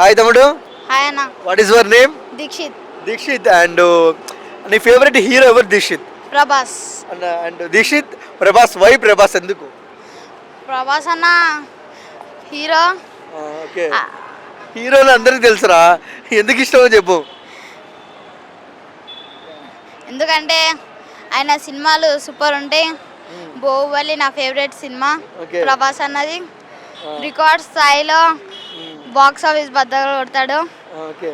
Hi తమ్ముడు. Hi అన్న. What is your name? Dikshit. Dikshit. And నీ ఫేవరెట్ హీరో ఎవరు? దీక్షిత్. ప్రభాస్. అండ్ దీక్షిత్, ప్రభాస్. వై ప్రభాస్? ఎందుకు? ప్రభాస్ అన్న హీరో. ఓకే, హీరోలు అందరికీ తెలుసురా, ఎందుకు ఇష్టమో చెప్పు. ఎందుకంటే ఆయన సినిమాలు సూపర్ ఉంటాయి. బాహుబలి నా ఫేవరెట్ సినిమా. ప్రభాస్ అన్నది రికార్డ్ స్థాయిలో బాక్స్ ఆఫీస్ బద్దలు కొడతాడు. ఓకే.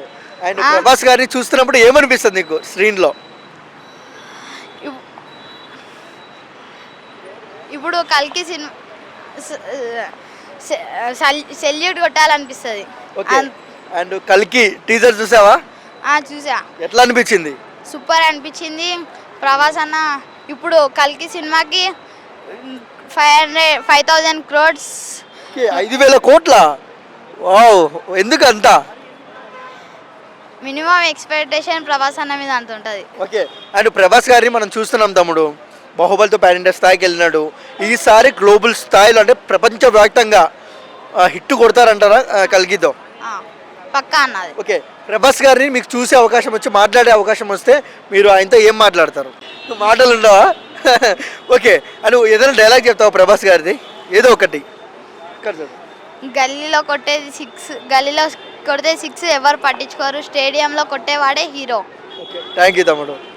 అండ్ ప్రభాస్ గారిని చూస్తున్నప్పుడు ఏమనిపిస్తుంది నీకు స్క్రీన్లో? ఇప్పుడు కల్కి సినిమా సెల్యూట్ కొట్టాలనిపిస్తుంది. అండ్ కల్కి టీజర్ చూసావా? చూసా. ఎట్లా అనిపించింది? సూపర్ అనిపించింది. ప్రభాస్ అన్న ఇప్పుడు కల్కి సినిమాకి 5,000 crores. 5,000 కోట్ల? వావ్, ఎందుకు అంత? మినిమం ఎక్స్పెక్టేషన్ ప్రభాస్ అన్న మీద అంత ఉంటుంది. ఓకే. అండ్ ప్రభాస్ గారిని మనం చూస్తున్నాం తమ్ముడు, బాహుబలితో పాన్ ఇండియా స్థాయికి వెళ్ళినాడు. ఈసారి గ్లోబల్ స్థాయిలో అంటే ప్రపంచవ్యాప్తంగా హిట్ కొడతారంటారా కల్కితో? పక్కా అన్నది. ఓకే. ప్రభాస్ గారిని మీకు చూసే అవకాశం వచ్చి మాట్లాడే అవకాశం వస్తే మీరు ఆయనతో ఏం మాట్లాడతారు? మాటలు ఉండవా? ఓకే. అని ఏదైనా డైలాగ్ చెప్తావా ప్రభాస్ గారిది? ఏదో ఒకటి. గల్లీలో కొట్టేది 6, గల్లీలో కొడితే 6 ఎవరు పట్టించుకోరు, స్టేడియంలో కొట్టేవాడే హీరో. ఓకే, థ్యాంక్ యూ తమ్ముడు.